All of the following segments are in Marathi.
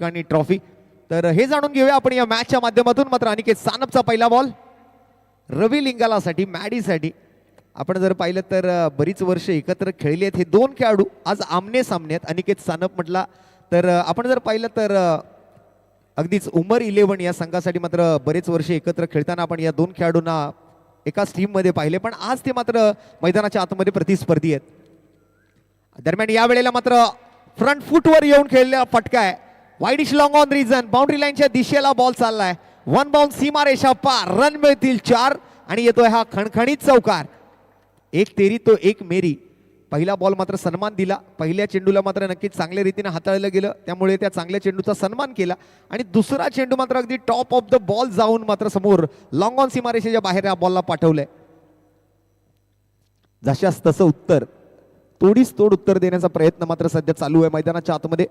आणि ट्रॉफी. तर हे जाणून घेऊया आपण या मॅचच्या माध्यमातून. मात्र अनिकेत सानपचा पहिला बॉल रवी लिंगालासाठी, मॅडीसाठी. आपण जर पाहिलं तर बरीच वर्ष एकत्र खेळली आहेत हे दोन खेळाडू, आज आमने सामने आहेत. अनिकेत सानप म्हटला तर आपण जर पाहिलं तर अगदीच उमर 11 या संघासाठी मात्र बरेच वर्ष एकत्र खेळताना आपण या दोन खेळाडूंना एकाच टीममध्ये पाहिले, पण आज ते मात्र मैदानाच्या आतमध्ये प्रतिस्पर्धी आहेत. दरम्यान या वेळेला मात्र फ्रंट फुटवर येऊन खेळलेला फटका आहे. Wideish long on region, boundary लाईनच्या दिशेला बॉल चाललाय. वन बाउंड, सीमारेषा पार, रन मिळतील 4 आणि येतोय हा खणखणीत चौकार. एक तेरी तो एक मेरी. पहिला बॉल मात्र सन्मान दिला, पहिल्या चेंडूला मात्र नक्कीच चांगल्या रीतीने हाताळलं गेलं, त्यामुळे त्या चांगल्या चेंडूचा सन्मान केला. आणि दुसरा चेंडू मात्र अगदी टॉप ऑफ द बॉल जाऊन मात्र समोर लॉंग ऑन सीमारेषेच्या बाहेर या बॉलला पाठवलंय. जशास तसं उत्तर, तोडीस तोड उत्तर देण्याचा प्रयत्न मात्र सध्या चालू आहे मैदानाच्या आतमध्ये.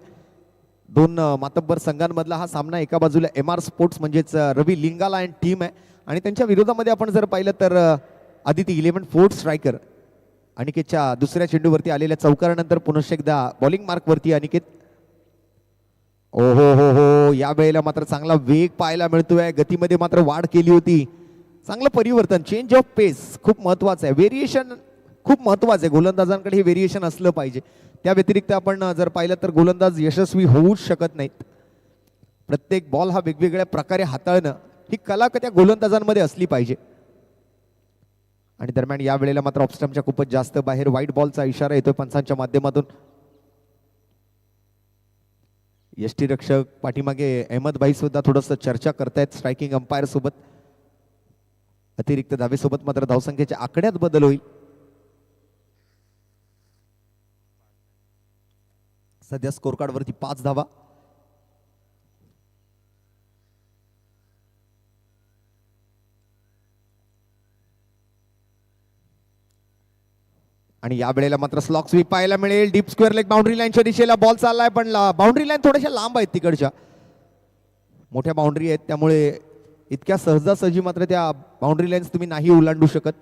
दोन मातब्बर संघांमधला हा सामना. एका बाजूला MR स्पोर्ट्स म्हणजेच रवी लिंगाला अँड टीम आहे आणि त्यांच्या विरोधामध्ये आपण जर पाहिलं तर आदिती 11 फोर्थ स्ट्रायकर. अनिकेतच्या दुसऱ्या चेंडूवरती आलेल्या चौकारानंतर पुनश्च एकदा बॉलिंग मार्कवरती अनिकेत. ओ हो हो हो, या वेळेला मात्र चांगला वेग पाहायला मिळतोय, गतीमध्ये मात्र वाढ केली होती. चांगलं परिवर्तन, चेंज ऑफ पेस खूप महत्वाचं आहे, व्हेरिएशन खूप महत्वाचं आहे. गोलंदाजांकडे हे व्हेरिएशन असलं पाहिजे. त्या व्यतिरिक्त आपण जर पाहिलं तर गोलंदाज यशस्वी होऊच शकत नाहीत. प्रत्येक बॉल हा वेगवेगळ्या प्रकारे हाताळणं ही कला त्या गोलंदाजांमध्ये असली पाहिजे. आणि दरम्यान या वेळेला मात्र ऑफस्टंपच्या खूपच जास्त बाहेर व्हाईट बॉलचा इशारा येतोय पंचांच्या माध्यमातून. यष्टीरक्षक पाठीमागे अहमद भाई सुद्धा थोडंसं चर्चा करतायत स्ट्रायकिंग अंपायर सोबत. अतिरिक्त धावेसोबत मात्र धावसंख्येच्या आकड्यात बदल होईल. सध्या स्कोर कार्ड वरती 5 धावा. आणि या वेळेला मात्र स्लॉक स्वीप पाहायला मिळेल. डीप स्क्वेअर लेग बाउंड्री लाईनच्या दिशेला बॉल चाललाय, पण बाउंड्री लाईन थोड्याशा लांब आहेत तिकडच्या, मोठ्या बाउंड्री आहेत, त्यामुळे इतक्या सहजासहजी मात्र त्या बाउंड्री लाईन्स तुम्ही नाही ओलांडू शकत.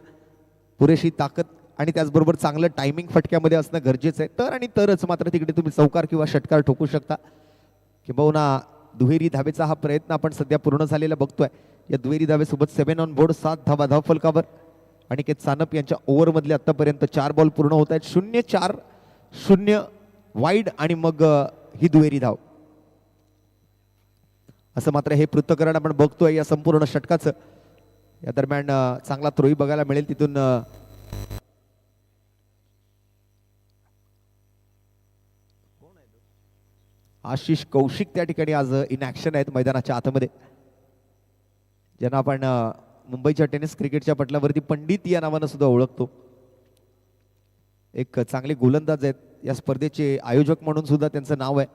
पुरेशी ताकद आणि त्याचबरोबर चांगलं टायमिंग फटक्यामध्ये असणं गरजेचं आहे. तर आणि तरच मात्र तिकडे तुम्ही चौकार किंवा षटकार ठोकू शकता. किंबहुना दुहेरी धावेचा हा प्रयत्न आपण सध्या पूर्ण झालेला बघतोय. या दुहेरी धावेसोबत 7 ऑन बोर्ड, 7 धावा धावफलकावर. अनिकेत सानप यांच्या ओव्हरमधले आतापर्यंत 4 बॉल पूर्ण होत आहेत. 0-4, 0 वाईड आणि मग ही दुहेरी धाव. असं मात्र हे पृथक्करण आपण बघतोय या संपूर्ण षटकाचं. या दरम्यान चांगला थ्रोही बघायला मिळेल. तिथून आशिष कौशिक त्या ठिकाणी आज इन ऍक्शन आहेत मैदानाच्या आतमध्ये, ज्यांना आपण मुंबईच्या टेनिस क्रिकेटच्या पटलावरती पंडित या नावानं सुद्धा ओळखतो. एक चांगले गोलंदाज आहेत. या स्पर्धेचे आयोजक म्हणून सुद्धा त्यांचं नाव आहे.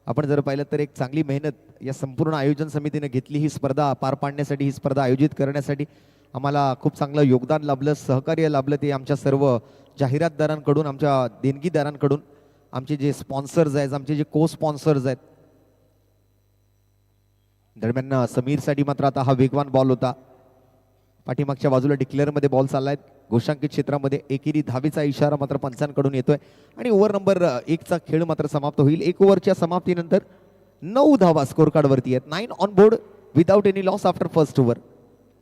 आपण जर पाहिलं तर एक चांगली मेहनत या संपूर्ण आयोजन समितीने घेतली ही स्पर्धा पार पाडण्यासाठी, ही स्पर्धा आयोजित करण्यासाठी. आम्हाला खूप चांगलं योगदान लाभलं, सहकार्य लाभलं ते आमच्या सर्व जाहिरातदारांकडून, आमच्या देणगीदारांकडून, आमचे जे स्पॉन्सर्स आहेत, आमचे जे को स्पॉन्सर्स आहेत. दरम्यान समीरसाठी मात्र आता हा वेगवान बॉल होता. पाठीमागच्या बाजूला डिक्लेअरमध्ये बॉल चाललाय. घोषांकित क्षेत्रामध्ये एकेरी धावेचा इशारा मात्र पंचांकडून येतोय आणि ओव्हर नंबर 1 चा खेळ मात्र समाप्त होईल. 1 ओव्हरच्या समाप्तीनंतर 9 धावा स्कोर कार्ड वरती आहेत. 9 on board without any loss after first over.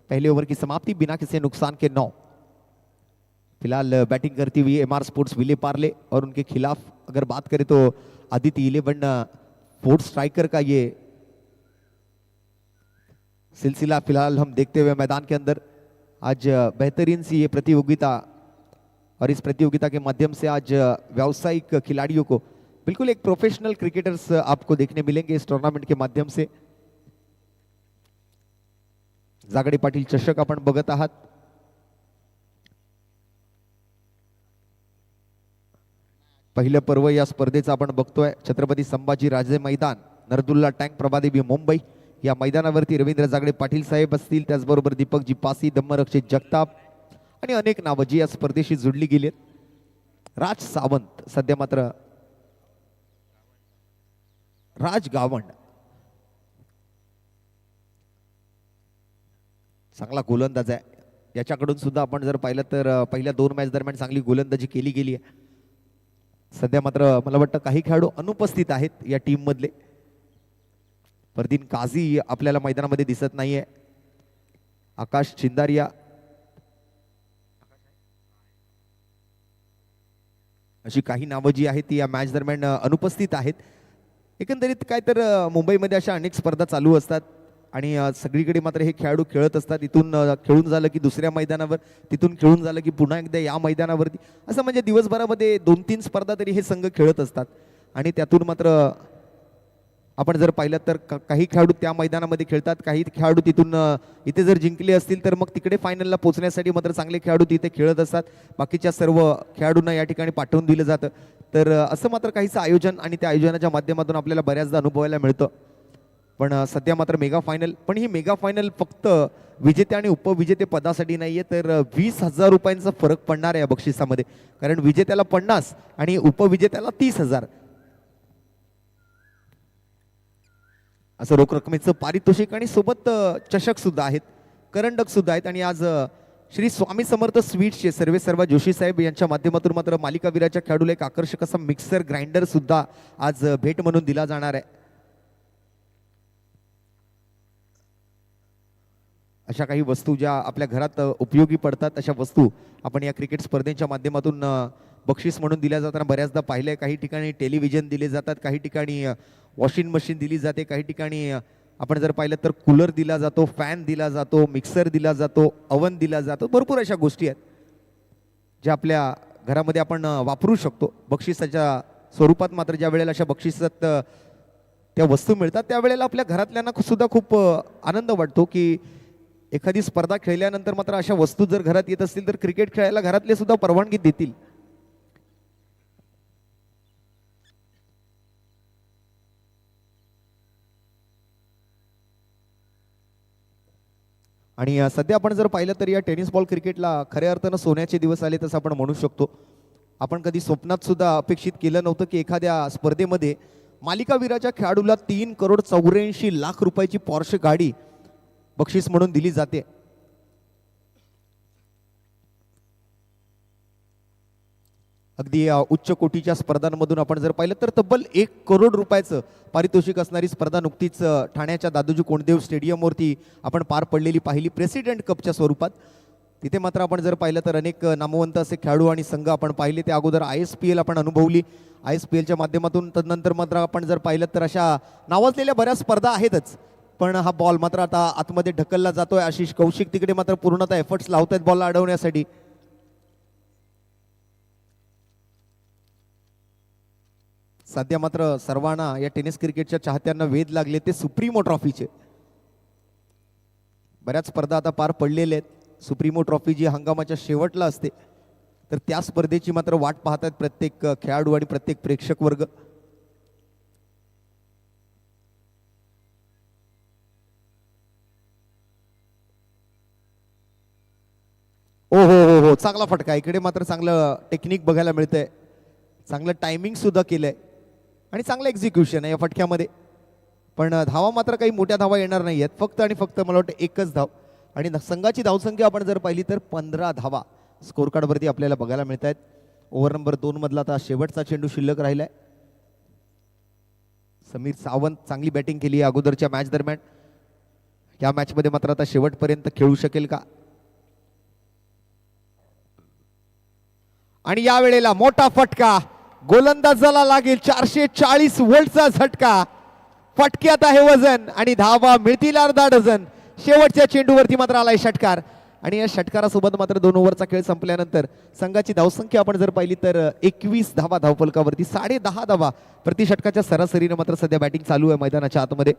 पहले ओवर की समाप्ति बिना किसी नुकसान के 9. फिलहाल बैटिंग करती हुई MR स्पोर्ट्स विले पार्ले और उनके खिलाफ अगर बात करें तो आदित्य 11 फोर्थ स्ट्राइकर का ये सिलसिला फिलहाल हम देखते हुए मैदान के अंदर. आज बेहतरीन सी ये प्रतियोगिता और इस प्रतियोगिता के माध्यम से आज व्यावसायिक खिलाड़ियों को बिल्कुल एक प्रोफेशनल क्रिकेटर्स आपको देखने मिलेंगे इस टूर्नामेंट के माध्यम से. जागडे पाटील चषक आपण बघत आहात. पहिलं पर्व या स्पर्धेचं आपण बघतोय. छत्रपती संभाजी राजे मैदान, नरदुल्ला टँक, प्रभादेवी मुंबई. या मैदानावरती रवींद्र जागडे पाटील साहेब असतील, त्याचबरोबर दीपकजी पासी, धम्मरक्षित जगताप आणि अनेक नावं जी या स्पर्धेशी जोडली गेली आहेत. राज सावंत सध्या मात्र राज गावंड चांगला गोलंदाज आहे. याच्याकडून सुद्धा आपण जर पाहिलं तर पहिल्या 2 मॅच दरम्यान चांगली गोलंदाजी केली गेली आहे. सध्या मात्र मला वाटतं काही खेळाडू अनुपस्थित आहेत या टीम मधले. परदीन काझी आपल्याला मैदानामध्ये दिसत नाहीये. आकाश चिंदारिया अशी काही नावं जी आहेत ती या मॅच दरम्यान अनुपस्थित आहेत. एकंदरीत काय तर मुंबईमध्ये अशा अनेक स्पर्धा चालू असतात आणि सगळीकडे मात्र हे खेळाडू खेळत असतात. इथून खेळून झालं की दुसऱ्या मैदानावर, तिथून खेळून झालं की पुन्हा एकदा या मैदानावरती, असं म्हणजे दिवसभरामध्ये 2-3 स्पर्धा तरी हे संघ खेळत असतात. आणि त्यातून मात्र आपण जर पाहिलं तर काही खेळाडू त्या मैदानामध्ये खेळतात, काही खेळाडू तिथून इथे जर जिंकले असतील तर मग तिकडे फायनलला पोहोचण्यासाठी मात्र चांगले खेळाडू तिथे खेळत असतात. बाकीच्या सर्व खेळाडूंना या ठिकाणी पाठवून दिलं जातं. तर असं मात्र काहीचं आयोजन आणि त्या आयोजनाच्या माध्यमातून आपल्याला बऱ्याचदा अनुभवायला मिळतं. पण सध्या मात्र मेगा फायनल, पण ही मेगा फायनल फक्त विजेते आणि उपविजेते पदासाठी नाहीये, तर 20,000 रुपयांचा फरक पडणार आहे या बक्षिसामध्ये. कारण विजेत्याला 50 आणि उपविजेत्याला 30,000 असं रोख रकमेचं पारितोषिक आणि सोबत चषक सुद्धा आहेत, करंडक सुद्धा आहेत. आणि आज श्री स्वामी समर्थ स्वीट्सचे सर्वेसर्वा जोशी साहेब यांच्या माध्यमातून मात्र मालिकावीराच्या खेळाडूला एक आकर्षक असा मिक्सर ग्राइंडर सुद्धा आज भेट म्हणून दिला जाणार आहे. अशा काही वस्तू ज्या आपल्या घरात उपयोगी पडतात अशा वस्तू आपण या क्रिकेट स्पर्धेच्या माध्यमातून बक्षीस म्हणून दिल्या जाताना बऱ्याचदा पाहिलंय. काही ठिकाणी टेलिव्हिजन दिले जातात, काही ठिकाणी वॉशिंग मशीन दिली जाते, काही ठिकाणी आपण जर पाहिलं तर कूलर दिला जातो, फॅन दिला जातो, मिक्सर दिला जातो, अवन दिला जातो. भरपूर अशा गोष्टी आहेत ज्या आपल्या घरामध्ये आपण वापरू शकतो. बक्षिसाच्या स्वरूपात मात्र ज्या वेळेला अशा बक्षिसात त्या वस्तू मिळतात त्यावेळेला आपल्या घरातल्यांना सुद्धा खूप आनंद वाटतो की एखादी स्पर्धा खेळल्यानंतर मात्र अशा वस्तू जर घरात येत असतील तर क्रिकेट खेळायला घरातले सुद्धा परवानगी देतील. आणि सध्या आपण जर पाहिलं तर या टेनिस बॉल क्रिकेटला खऱ्या अर्थानं सोन्याचे दिवस आले तसं आपण म्हणू शकतो. आपण कधी स्वप्नात सुद्धा अपेक्षित केलं नव्हतं की एखाद्या स्पर्धेमध्ये मालिकावीराच्या खेळाडूला 3,84,00,000 रुपयाची पॉर्श गाडी बक्षीस म्हणून दिली जाते. अगदी उच्च कोटीच्या स्पर्धांमधून आपण जर पाहिलं तर तब्बल 1 करोड रुपयाचं पारितोषिक असणारी स्पर्धा नुकतीच ठाण्याच्या दादोजी कोंडदेव स्टेडियमवरती आपण पार पडलेली पाहिली, प्रेसिडेंट कपच्या स्वरूपात. तिथे मात्र आपण जर पाहिलं तर अनेक नामवंत असे खेळाडू आणि संघ आपण पाहिले. त्या अगोदर ISPL आपण अनुभवली, ISPLच्या माध्यमातून. तदनंतर मात्र आपण जर पाहिलं तर अशा नावाजलेल्या बऱ्याच स्पर्धा आहेतच. पण हा बॉल मात्र आता आतमध्ये ढकलला जातोय. आशिष कौशिक तिकडे मात्र पूर्णतः एफर्ट्स लावत आहेत बॉलला अडवण्यासाठी. सध्या मात्र सर्वांना या टेनिस क्रिकेटच्या चाहत्यांना वेध लागले ते सुप्रीमो ट्रॉफीचे. बऱ्याच स्पर्धा आता पार पडलेल्या आहेत. सुप्रीमो ट्रॉफी जी हंगामाच्या शेवटला असते तर त्या स्पर्धेची मात्र वाट पाहतात प्रत्येक खेळाडू आणि प्रत्येक प्रेक्षक वर्ग. ओ हो हो हो, चांगला फटका. इकडे मात्र चांगलं टेक्निक बघायला मिळतंय, चांगलं टायमिंग सुद्धा केलंय आणि चांगलं एक्झिक्युशन आहे या फटक्यामध्ये. पण धावा मात्र काही मोठ्या धावा येणार नाही आहेत, फक्त आणि फक्त मला वाटतं एकच धाव. आणि संघाची धावसंख्या आपण जर पाहिली तर 15 धावा स्कोर कार्डवरती आपल्याला बघायला मिळत आहेत. ओव्हर नंबर 2 मधला आता शेवटचा चेंडू शिल्लक राहिलाय. समीर सावंत चांगली बॅटिंग केली आहे अगोदरच्या मॅच दरम्यान. या मॅचमध्ये मात्र आता शेवटपर्यंत खेळू शकेल का? आणि या वेळेला मोठा फटका गोलंदाजाला लागेल. 440 व्होल्टचा झटका. फटक्यात आहे वजन आणि धावा मिळतील अर्धा डझन. शेवटच्या चेंडूवरती मात्र आलाय षटकार आणि या षटकारासोबत मात्र 2 ओव्हरचा खेळ संपल्यानंतर संघाची धावसंख्या आपण जर पाहिली तर 21 धावा धावफलकावरती, 10.5 धावा प्रति षटकाच्या सरासरीने मात्र सध्या बॅटिंग चालू आहे मैदानाच्या आतमध्ये.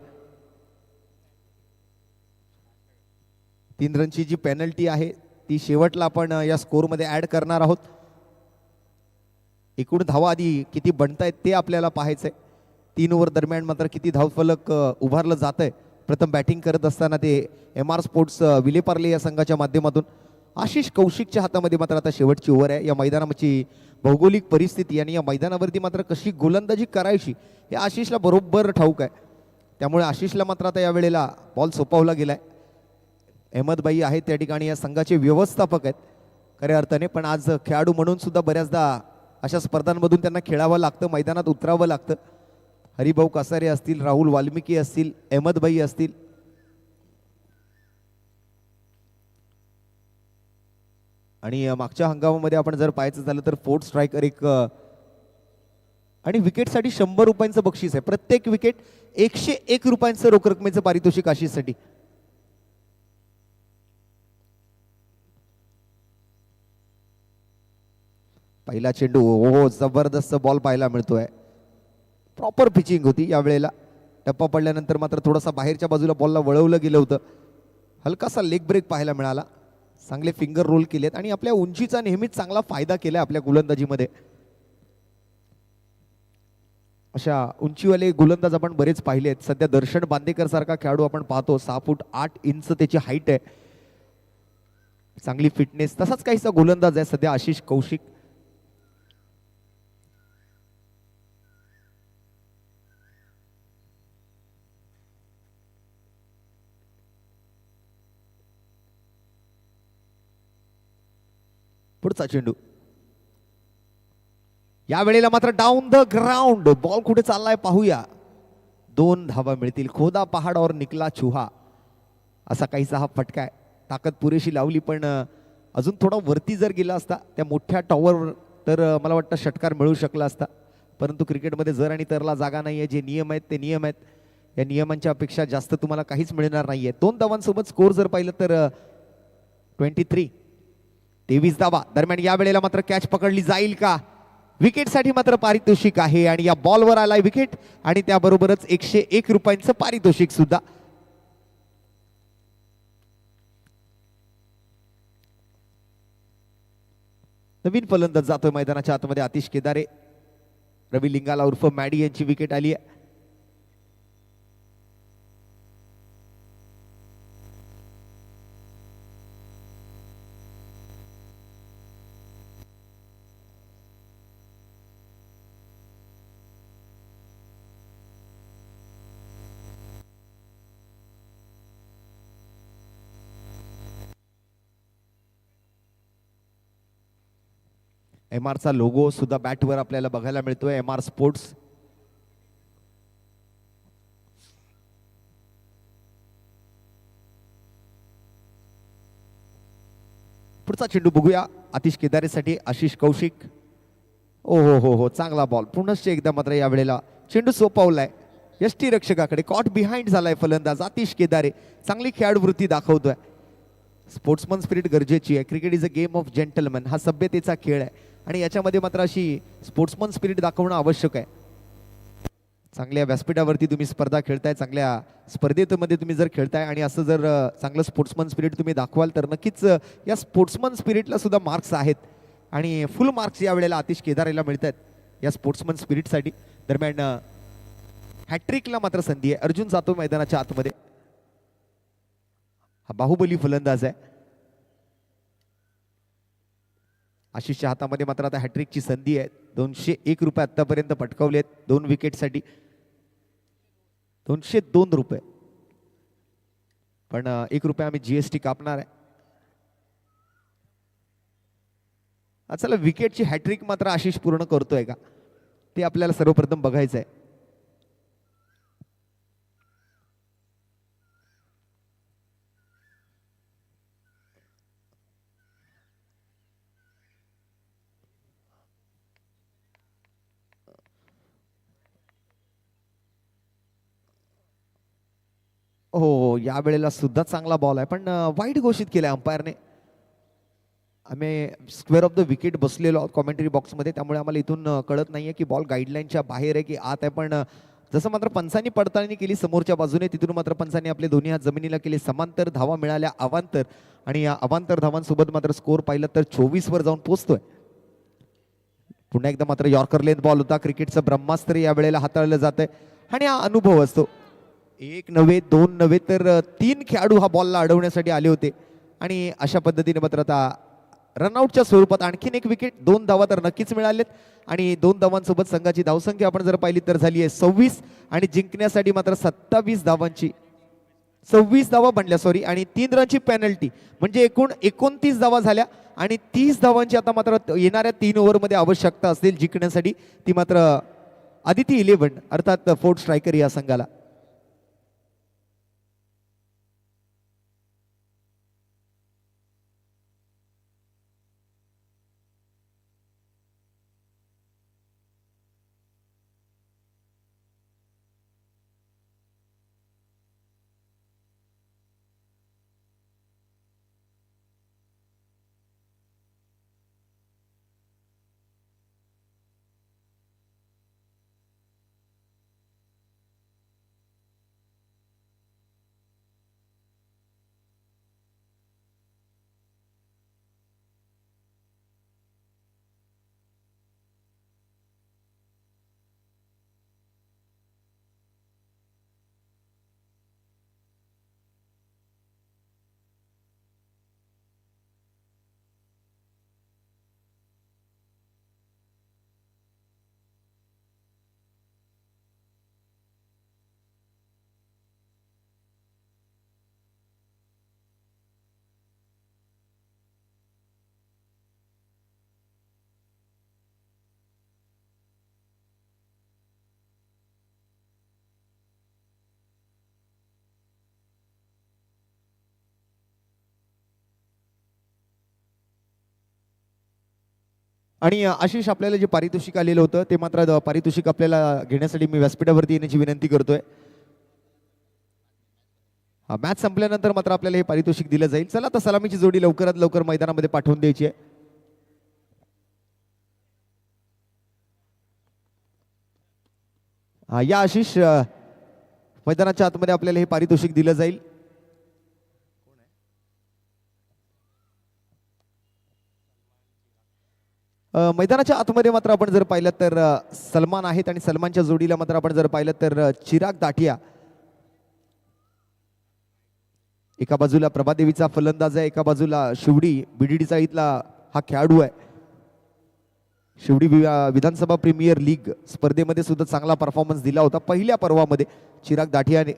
3 रनची जी पेनल्टी आहे ती शेवटला आपण या स्कोरमध्ये ऍड करणार आहोत. एकूण धावा आधी किती बनतायत ते आपल्याला पाहायचंय. 3 ओव्हर दरम्यान मात्र किती धावफलक उभारलं जात आहे. प्रथम बॅटिंग करत असताना ते MR स्पोर्ट्स विलेपार्ले या संघाच्या माध्यमातून. आशिष कौशिकच्या हातामध्ये मात्र आता शेवटची ओव्हर आहे. या मैदानाची भौगोलिक परिस्थिती आणि या मैदानावरती मात्र कशी गोलंदाजी करायची हे आशिषला बरोबर ठाऊक आहे. त्यामुळे आशिषला मात्र आता या वेळेला बॉल सोपवला गेलाय. अहमदबाई आहेत त्या ठिकाणी या संघाचे व्यवस्थापक आहेत खऱ्या अर्थाने. पण आज खेळाडू म्हणून सुद्धा बऱ्याचदा अशा स्पर्धांमधून त्यांना खेळावं लागतं, मैदानात उतरावं लागतं. हरिभाऊ कासारे असतील, राहुल वाल्मिकी असतील, अहमदभाई असतील. आणि मागच्या हंगामामध्ये आपण जर पाहायचं झालं तर फोर्थ स्ट्रायकर एक आणि विकेटसाठी 100 रुपयांचं बक्षीस आहे. प्रत्येक विकेट 101 रुपयांचं रोख रकमेचं पारितोषिक आशिषसाठी. पहिला चेंडू, हो जबरदस्त बॉल पाहायला मिळतोय. प्रॉपर पिचिंग होती यावेळेला. टप्पा पडल्यानंतर मात्र थोडासा बाहेरच्या बाजूला बॉलला वळवलं गेलं होतं. हलकासा लेग ब्रेक पाहायला मिळाला. चांगले फिंगर रोल केलेत आणि आपल्या उंचीचा नेहमीच चांगला फायदा केलाय आपल्या गोलंदाजीमध्ये. अशा उंचीवाले गोलंदाज आपण बरेच पाहिले आहेत. सध्या दर्शन बांदेकर सारखा खेळाडू आपण पाहतो. 6 फूट 8 इंच त्याची हाईट आहे. चांगली फिटनेस. तसाच काहीसा गोलंदाज आहे सध्या आशिष कौशिक. पुढचा चेंडू. या वेळेला मात्र डाऊन द ग्राउंड. बॉल कुठे चाललाय पाहूया. 2 धावा मिळतील. खोदा पहाड और निकला चुहा असा काहीसा हा फटका आहे. ताकद पुरेशी लावली पण अजून थोडा वरती जर गेला असता त्या मोठ्या टॉवरवर तर मला वाटतं षटकार मिळू शकला असता. परंतु क्रिकेटमध्ये जर आणि तरला जागा नाहीये. जे नियम आहेत ते नियम आहेत. या नियमांच्या अपेक्षा जास्त तुम्हाला काहीच मिळणार नाहीये. 2 धावांसोबत स्कोर जर पाहिलं तर 23 धावा. दरम्यान या वेळेला मात्र कॅच पकडली जाईल का. विकेटसाठी मात्र पारितोषिक आहे आणि या बॉलवर आलाय विकेट आणि त्याबरोबरच 101 रुपयांचं पारितोषिक सुद्धा. नवीन फलंदाज जातोय मैदानाच्या आतमध्ये. आतिश केदारे. रवी लिंगाला उर्फ मॅडी यांची विकेट आली आहे. MRचा लोगो सुद्धा बॅटवर आपल्याला बघायला मिळतोय. MR sports. पुढचा चेंडू बघूया. आतिश केदारेसाठी आशिष कौशिक. ओ हो चांगला बॉल. पुनश्च एकदा मात्र या वेळेला चेंडू सोपवलाय यष्टी रक्षकाकडे. कॉट बिहाइंड झालाय फलंदाज आतिश केदारे. चांगली खेळाडू वृत्ती दाखवतोय. स्पोर्ट्समन स्पिरिट गरजेची आहे. Cricket is a game of gentleman. हा सभ्यतेचा खेळ आहे आणि याच्यामध्ये मात्र अशी स्पोर्ट्समन स्पिरिट दाखवणं आवश्यक आहे. चांगल्या व्यासपीठावरती तुम्ही स्पर्धा खेळताय. चांगल्या स्पर्धेमध्ये तुम्ही जर खेळताय आणि असं जर चांगलं स्पोर्ट्समन स्पिरिट तुम्ही दाखवाल तर नक्कीच या स्पोर्ट्समन स्पिरिटला सुद्धा मार्क्स आहेत आणि फुल मार्क्स या वेळेला आतिश केदारेला मिळत आहेत या स्पोर्ट्समन स्पिरिटसाठी. दरम्यान हॅट्रिकला मात्र संधी आहे. अर्जुन जातो मैदानाच्या आतमध्ये. हा बाहुबली फलंदाज आहे. आशिषच्या हातामध्ये मात्र आता हॅट्रिकची संधी आहे. 201 रुपये आतापर्यंत पटकावले आहेत 2 विकेटसाठी. 202 रुपये. पण 1 रुपया आम्ही GST कापणार आहे. चला विकेटची हॅट्रिक मात्र आशिष पूर्ण करतोय का ते आपल्याला सर्वप्रथम बघायचं आहे. हो या वेळेला सुद्धा चांगला बॉल आहे पण वाईड घोषित केलाय अंपायरने. आम्ही स्क्वेअर ऑफ द विकेट बसलेलो आहोत कॉमेंटरी बॉक्समध्ये. त्यामुळे आम्हाला इथून कळत नाहीये की बॉल गाईडलाईनच्या बाहेर आहे की आत आहे. पण जसं मात्र पंचांनी पडताळणी केली समोरच्या बाजूने तिथून मात्र पंचांनी आपले दोन्ही हात जमिनीला केले. समांतर धावा मिळाल्या अवांतर आणि या अवांतर धावांसोबत मात्र स्कोर पाहिलं तर 24 वर जाऊन पोहोचतोय. पुन्हा एकदा मात्र यॉर्कर लेंथ बॉल होता. क्रिकेटचं ब्रह्मास्त्र या वेळेला हाताळलं जात आहे आणि हा अनुभव असतो. 1 नव्हे 2 नव्हे तर 3 खेळाडू हा बॉलला अडवण्यासाठी आले होते आणि अशा पद्धतीने मात्र आता रनआउटच्या स्वरूपात आणखीन 1 विकेट. 2 धावा तर नक्कीच मिळालेत आणि 2 धावांसोबत संघाची धावसंख्या आपण जर पाहिली तर झाली आहे 26 आणि जिंकण्यासाठी मात्र 27 धावांची 26 धावा बनल्या सॉरी आणि 3 रनची पेनल्टी म्हणजे एकूण 29 धावा झाल्या आणि 30 धावांची आता मात्र येणाऱ्या 3 ओव्हरमध्ये आवश्यकता असेल जिंकण्यासाठी. ती मात्र आदिती 11 अर्थात फोर्थ स्ट्रायकर या संघाला. आणि आशिष आपल्याला जे पारितोषिक आलेलं होतं ते मात्र पारितोषिक आपल्याला घेण्यासाठी मी व्यासपीठावरती येण्याची विनंती करतोय. हा मॅच संपल्यानंतर मात्र आपल्याला हे पारितोषिक दिलं जाईल. चला तर सलामीची जोडी लवकरात लवकर मैदानामध्ये पाठवून द्यायची आहे. या आशिष मैदानाच्या आतमध्ये आपल्याला हे पारितोषिक दिलं जाईल. मैदानाच्या आतमध्ये मात्र आपण जर पाहिलं तर सलमान आहेत आणि सलमानच्या जोडीला मात्र आपण जर पाहिलं तर चिराग दाटिया. एका बाजूला प्रभादेवीचा फलंदाज आहे, एका बाजूला शिवडी बीडीडीचा इथला हा खेळाडू आहे. शिवडी विधानसभा प्रीमियर लीग स्पर्धेमध्ये सुद्धा चांगला परफॉर्मन्स दिला होता पहिल्या पर्वामध्ये चिराग दाटियाने.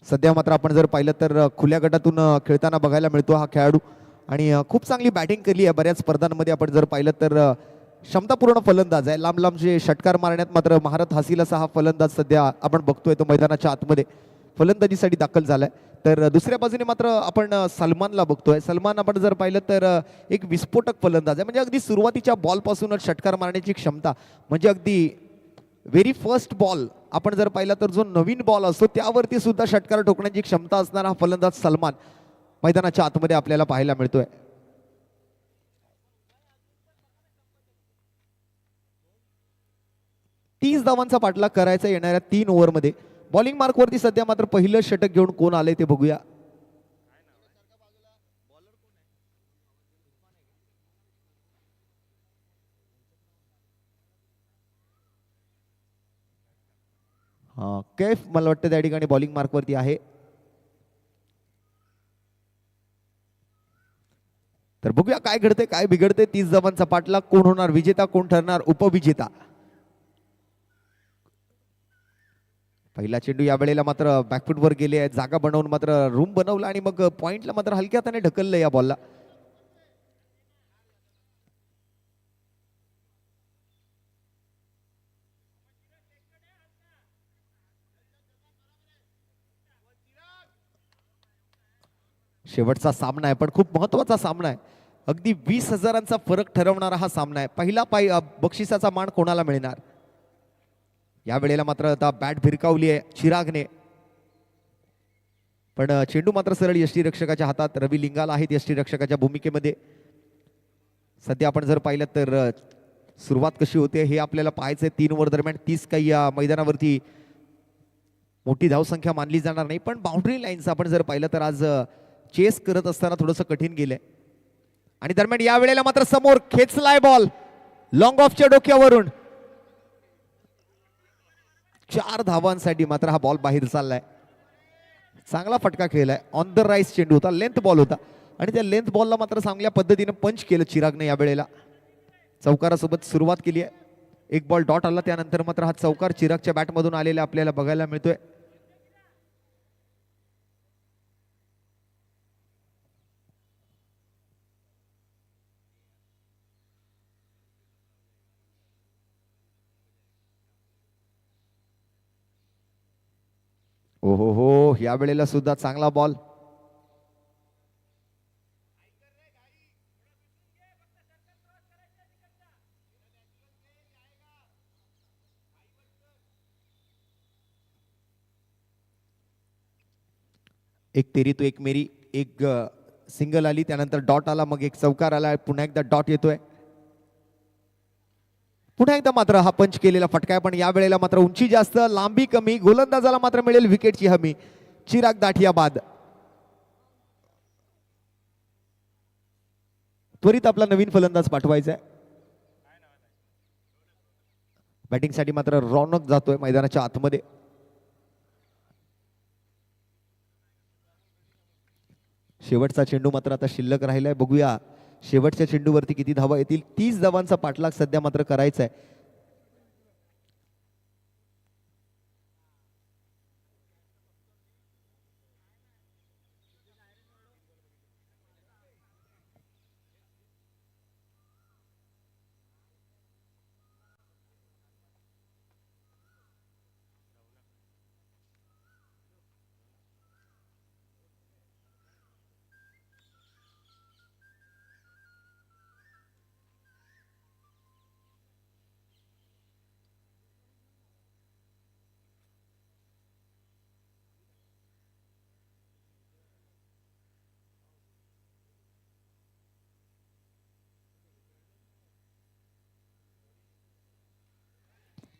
सध्या मात्र आपण जर पाहिलं तर खुल्या गटातून खेळताना बघायला मिळतो हा खेळाडू आणि खूप चांगली बॅटिंग केली आहे बऱ्याच स्पर्धांमध्ये. आपण जर पाहिलं तर क्षमतापूर्ण फलंदाज आहे. लांब लांबचे षटकार मारण्यात मात्र महारत हासिल असा हा फलंदाज सध्या आपण बघतोय तो मैदानाच्या आतमध्ये फलंदाजीसाठी दाखल झालाय. तर दुसऱ्या बाजूने मात्र आपण सलमानला बघतोय. सलमान आपण जर पाहिलं तर एक विस्फोटक फलंदाज आहे. म्हणजे अगदी सुरुवातीच्या बॉलपासूनच षटकार मारण्याची क्षमता, म्हणजे अगदी व्हेरी फर्स्ट बॉल आपण जर पाहिला तर जो नवीन बॉल असतो त्यावरती सुद्धा षटकार ठोकण्याची क्षमता असणारा हा फलंदाज सलमान मैदानाच्या आतमध्ये आपल्याला पाहायला मिळतोय. तीस धावांचा पाठलाग करायचा येणाऱ्या 3 ओव्हरमध्ये. बॉलिंग मार्कवरती सध्या मात्र पहिलं षटक घेऊन कोण आले ते बघूया. कैफ मला वाटतं त्या ठिकाणी बॉलिंग मार्कवरती आहे. तर बघूया काय घडते काय बिघडते. 30 धावांचा पाठलाग, कोण होणार विजेता, कोण ठरणार उपविजेता. पहिला चेंडू या वेळेला मात्र बॅकफुटवर गेले आहेत. जागा बनवून मात्र रूम बनवला आणि मग पॉइंटला मात्र हलक्या हाताने ढकललं या बॉलला. शेवटचा सामना आहे पण खूप महत्वाचा सामना आहे. अगदी 20,000चा फरक ठरवणारा हा सामना आहे. पहिला बक्षिसाचा मान कोणाला मिळणार. या वेळेला मात्र आता बॅट भिरकावली आहे चिरागने, पण चेंडू मात्र सरळ यष्टीरक्षकाच्या हातात. रवी लिंगाला आहेत यष्टीरक्षकाच्या भूमिकेमध्ये. सध्या आपण जर पाहिलं तर सुरुवात कशी होते हे आपल्याला पाहायचंय. 3 ओव्हर दरम्यान 30 काही या मैदानावरती मोठी धावसंख्या मानली जाणार नाही, पण बाउंड्री लाईन्स आपण जर पाहिलं तर आज चेस करत असताना थोडंसं कठीण गेलंय. आणि दरम्यान या वेळेला मात्र समोर खेचलाय बॉल लॉंग ऑफच्या डोक्यावरून. 4 धावांसाठी मात्र हा बॉल बाहेर चाललाय. चांगला फटका खेळलाय. ऑन द राईस चेंडू होता, लेंथ बॉल होता आणि त्या लेंथ बॉलला मात्र चांगल्या पद्धतीने पंच केलं चिरागने. या वेळेला चौकारासोबत सुरुवात केली आहे. एक बॉल डॉट आला, त्यानंतर मात्र हा चौकार चिरागच्या बॅटमधून आलेला आपल्याला बघायला मिळतोय. या वेळेला सुद्धा चांगला बॉल. एक तेरी तो एक मेरी, एक सिंगल आली, त्यानंतर डॉट आला, मग एक चौकार आला, पुन्हा एकदा डॉट येतोय. पुन्हा एकदा मात्र हा पंच केलेला फटका आहे, पण या वेळेला मात्र उंची जास्त, लांबी कमी, गोलंदाजाला मात्र मिळेल विकेटची हमी. चिराग दाठिया बाद. त्वरित आपला नवीन फलंदाज पाठवायचा आहे. बॅटिंगसाठी मात्र रौनक जातोय मैदानाच्या आतमध्ये. शेवटचा चेंडू मात्र आता शिल्लक राहिलाय. बघूया शेवटच्या चेंडूवरती किती धावा येतील. 30 धावांचा पाठलाग सध्या मात्र करायचा आहे.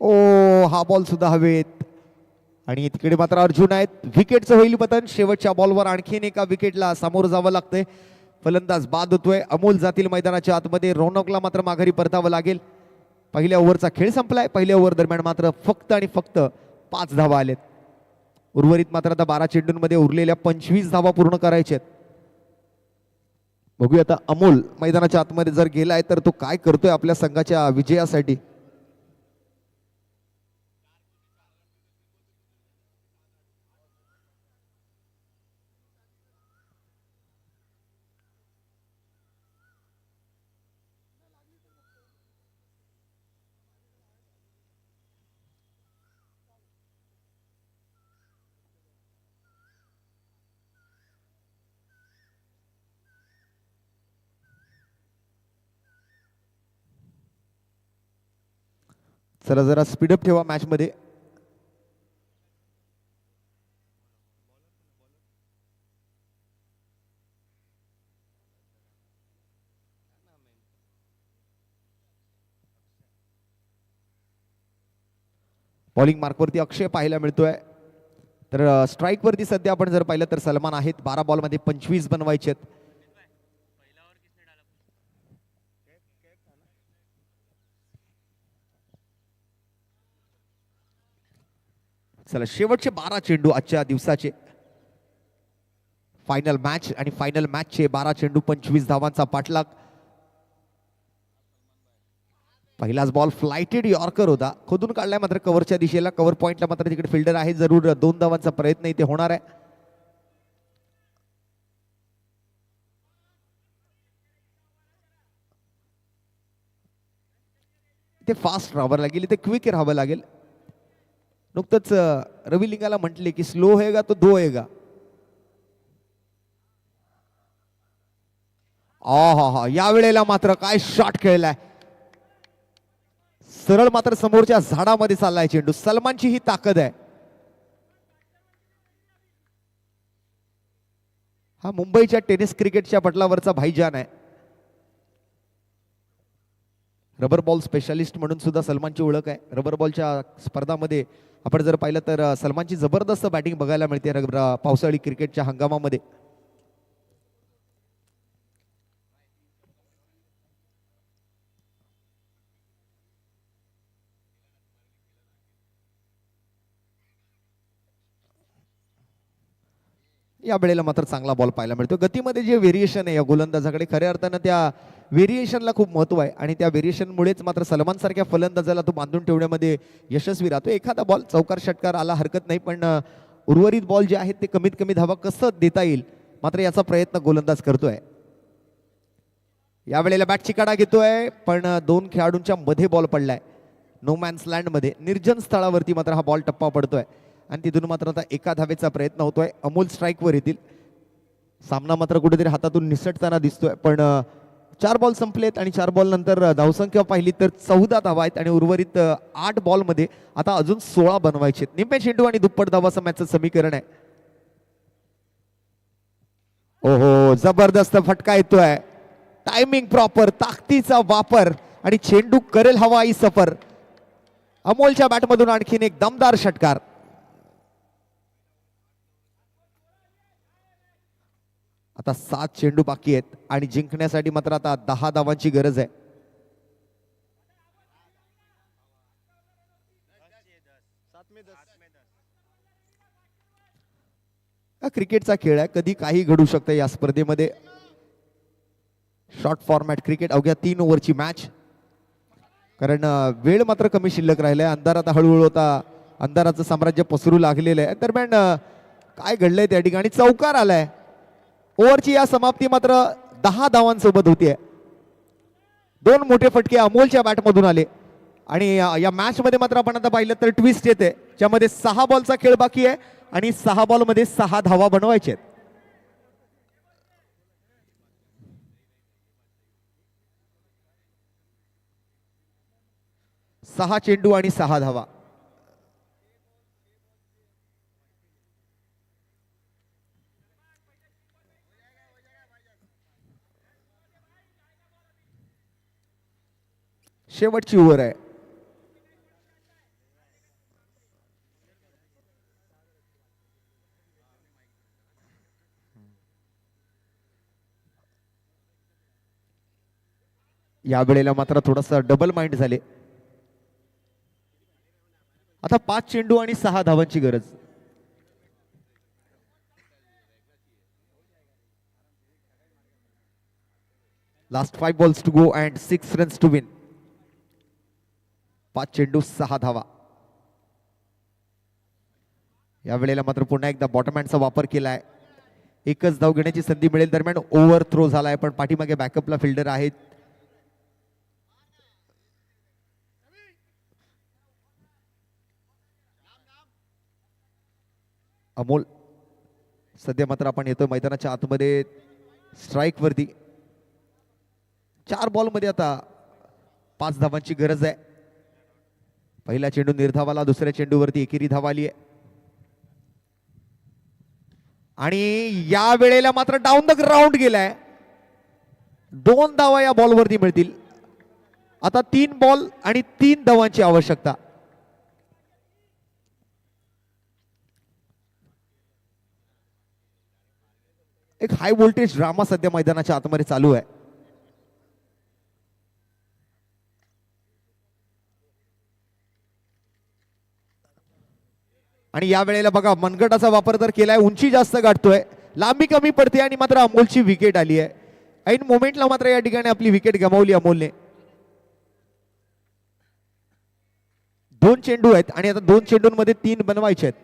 ओ, हा बॉल सुद्धा हवेत आणि तिकडे मात्र अर्जुन आहेत. विकेटचं होईल पतन. शेवटच्या बॉलवर आणखीन एका विकेटला सामोरं जावं लागतंय. फलंदाज बाद होतोय. अमोल जातील मैदानाच्या आतमध्ये. रौनकला मात्र माघारी परतावं लागेल. पहिल्या ओव्हरचा खेळ संपलाय. पहिल्या ओव्हर दरम्यान मात्र फक्त आणि फक्त 5 धावा आलेत. उर्वरित मात्र आता 12 चेंडूंमध्ये उरलेल्या 25 धावा पूर्ण करायच्यात. बघूया आता अमोल मैदानाच्या आतमध्ये जर गेलाय तर तो काय करतोय आपल्या संघाच्या विजयासाठी. चला जरा स्पीडअप ठेवा मॅच मध्ये. बॉलिंग मार्कवरती अक्षय पाहायला मिळतोय. तर स्ट्राईक वरती सध्या आपण जर पाहिलं तर सलमान आहेत. 12 बॉलमध्ये 25 बनवायचे आहेत. चला शेवटचे 12 चेंडू आजच्या दिवसाचे. फायनल मॅच आणि फायनल मॅचचे 12 चेंडू 25 धावांचा पाठलाग. पहिलाच बॉल फ्लाइटेड यॉर्कर होता. खोदून काढलाय मात्र कव्हरच्या दिशेला. कव्हर पॉइंटला मात्र तिकडे फिल्डर आहे. जरूर 2 धावांचा प्रयत्न इथे होणार आहे. इथे फास्ट राहावं लागेल. इथे क्विक राहावं लागेल. नुकतंच रवी लिंगाला म्हटले की स्लो होएगा तो 2 होएगा. हा या वेळेला मात्र काय शॉट खेळलाय. सरळ मात्र समोरच्या झाडामध्ये चाललाय चेंडू. सलमानची ही ताकद आहे. हा मुंबईच्या टेनिस क्रिकेटच्या पटलावरचा भाईजान आहे. रबर बॉल स्पेशालिस्ट म्हणून सुद्धा सलमानची ओळख आहे. रबर बॉलच्या स्पर्धामध्ये आपण जर पाहिलं तर सलमानची जबरदस्त बॅटिंग बघायला मिळते पावसाळी क्रिकेटच्या हंगामामध्ये. या वेळेला मात्र चांगला बॉल पाहायला मिळतो. गतीमध्ये जे व्हेरिएशन आहे या गोलंदाजाकडे, खऱ्या अर्थानं त्या व्हेरिएशनला खूप महत्व आहे आणि त्या व्हेरिएशनमुळेच मात्र सलमान सारख्या फलंदाजाला तो बांधून ठेवण्यामध्ये यशस्वी राहतो. एखादा बॉल चौकार षटकार आला हरकत नाही, पण उर्वरित बॉल जे आहेत ते कमीत कमी धावा कसं देता येईल मात्र याचा प्रयत्न गोलंदाज करतोय. या वेळेला बॅट चिकाडा घेतोय, पण 2 खेळाडूंच्या मध्ये बॉल पडलाय. नो मॅन्स लँड मध्ये निर्जन स्थळावरती मात्र हा बॉल टप्पा पडतोय. आणि तिथून मात्र आता एका धावेचा प्रयत्न होतोय. अमोल स्ट्राईकवर येतील. सामना मात्र कुठेतरी हातातून निसटताना दिसतोय, पण 4 बॉल संपलेत आणि 4 बॉल नंतर धावसंख्या पाहिली तर 14 धावा आहेत आणि उर्वरित 8 बॉलमध्ये आता अजून 16 बनवायचे. निम्मे चेंडू आणि दुप्पट धावाचं मॅचचं समीकरण आहे. ओहो, जबरदस्त फटका येतोय. टायमिंग प्रॉपर, ताकदीचा वापर आणि चेंडू करेल हवाई सफर. अमोलच्या बॅटमधून आणखीन एक दमदार षटकार. आता 7 चेंडू बाकी आहेत आणि जिंकण्यासाठी मात्र आता 10 धावांची गरज आहे. क्रिकेटचा खेळ आहे, कधी काही घडू शकतं या स्पर्धेमध्ये. शॉर्ट फॉर्मॅट क्रिकेट, अवघ्या 3 ओव्हरची मॅच. कारण वेळ मात्र कमी शिल्लक राहिलाय. अंधार आता हळूहळू होता, अंधाराचं साम्राज्य पसरू लागलेलं आहे. दरम्यान काय घडलंय त्या ठिकाणी, चौकार आलाय. ओव्हरची या समाप्ती मात्र 10 धावांसोबत होतीये. 2 मोठे फटके अमोलच्या बॅटमधून आले आणि या मॅच मध्ये मात्र आपण आता पाहिलं तर ट्विस्ट येते, ज्यामध्ये 6 बॉलचा खेळ बाकी आहे आणि 6 बॉलमध्ये 6 धावा बनवायचे आहेत. 6 चेंडू आणि 6 धावा. शेवटची ओव्हर आहे. या वेळेला मात्र थोडासा डबल माइंड झाले. आता 5 चेंडू आणि 6 धावांची गरज. Last 5 balls to go and 6 runs to win. 5 चेंडू 6 धावा. या वेळेला मात्र पुन्हा एकदा बॉटम हँडचा वापर केलाय. एकच धाव घेण्याची संधी मिळेल. दरम्यान ओव्हर थ्रो झालाय, पण पाठीमागे बॅकअपला फिल्डर आहेत. अमोल सध्या मात्र आपण येतोय मैदानाच्या आतमध्ये स्ट्राईक वरती. 4 बॉलमध्ये आता 5 धावांची गरज आहे. पहिला चेंडू निर्धावाला, दुसऱ्या चेंडूवरती एकेरी धाव आली आहे आणि या वेळेला मात्र डाऊन द ग्राउंड गेलाय. 2 धावा या बॉलवरती मिळतील. आता 3 बॉल आणि 3 धावांची आवश्यकता. एक हाय व्होल्टेज ड्रामा सध्या मैदानाच्या आतमध्ये चालू आहे. आणि या वेळेला बघा, मनगटाचा वापर तर केलाय, उंची जास्त गाठतोय, लांबी कमी पडते आणि मात्र अमोलची विकेट आली आहे. ऐन मोमेंटला मात्र या ठिकाणी आपली विकेट गमावली अमोलने. 2 चेंडू आहेत आणि आता 2 चेंडूंमध्ये 3 बनवायचे आहेत.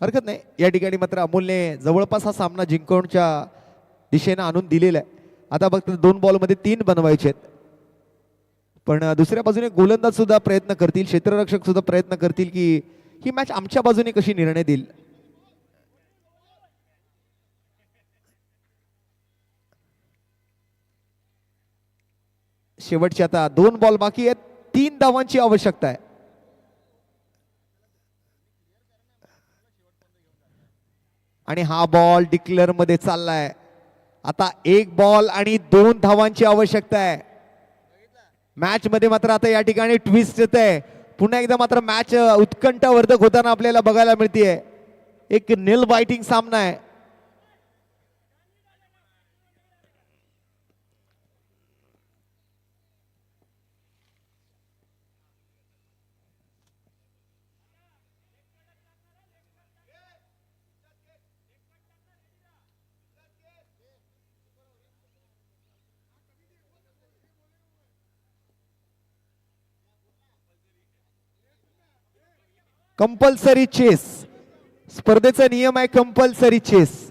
हरकत नाही. या ठिकाणी मात्र अमोलने जवळपास हा सामना जिंकण्याच्या दिशेने आणून दिलेला आहे. आता फक्त 2 बॉलमध्ये 3 बनवायचे आहेत. पण दुसऱ्या बाजूने गोलंदाज सुद्धा प्रयत्न करतील, क्षेत्ररक्षक सुद्धा प्रयत्न करतील की ही मॅच आमच्या बाजूने कशी निर्णय देईल. शेवटचे आता 2 बॉल बाकी आहेत. 3 धावांची आवश्यकता आहे. आणि हा बॉल डिक्लेअर मध्ये चाललाय. आता 1 बॉल आणि 2 धावांची आवश्यकता आहे. मॅच मध्ये मात्र आता या ठिकाणी ट्विस्ट येत आहे. पुन्हा एकदा मात्र मॅच उत्कंठावर्धक होताना आपल्याला बघायला मिळतेय. एक नेल बाइटिंग सामना आहे. Compulsory chess. स्पर्धेचा नियम आहे कंपल्सरी चेस.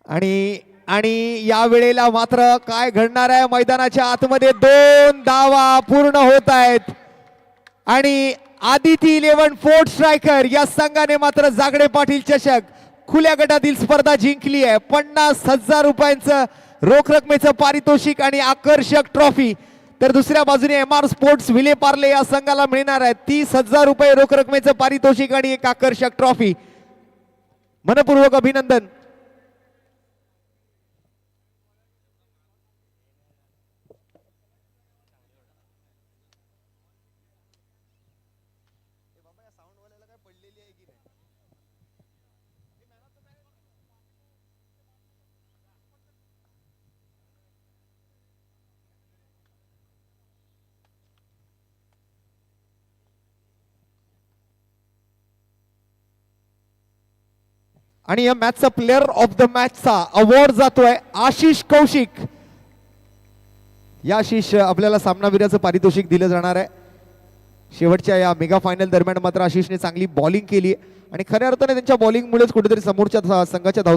आणि आणि या वेळेला मात्र काय घडणार आहे मैदानाच्या आतमध्ये 2 धावा पूर्ण होत आहेत आणि आदिती 11 फोर्थ स्ट्रायकर या संघाने मात्र जागडे पाटील चषक खुल्या गटातील स्पर्धा जिंकली आहे. 50,000 रुपयांचं रोख रकमेचं पारितोषिक आणि आकर्षक ट्रॉफी. तर दुसऱ्या बाजूने MR स्पोर्ट्स विलेपार्ले या संघाला मिळणार आहे 30,000 रुपये रोख रकमेचं पारितोषिक आणि एक आकर्षक ट्रॉफी. मनपूर्वक अभिनंदन. आणि या मॅचचा प्लेअर ऑफ द मॅचचा अवॉर्ड जातोय आशिष कौशिक. या आशिष आपल्याला सामनावीराचं पारितोषिक दिलं जाणार आहे. शेवटच्या या मेगा फायनल दरम्यान मात्र आशिषने चांगली बॉलिंग केली आणि खऱ्या अर्थाने त्यांच्या बॉलिंगमुळेच कुठेतरी समोरच्या संघाच्या धावसंख्या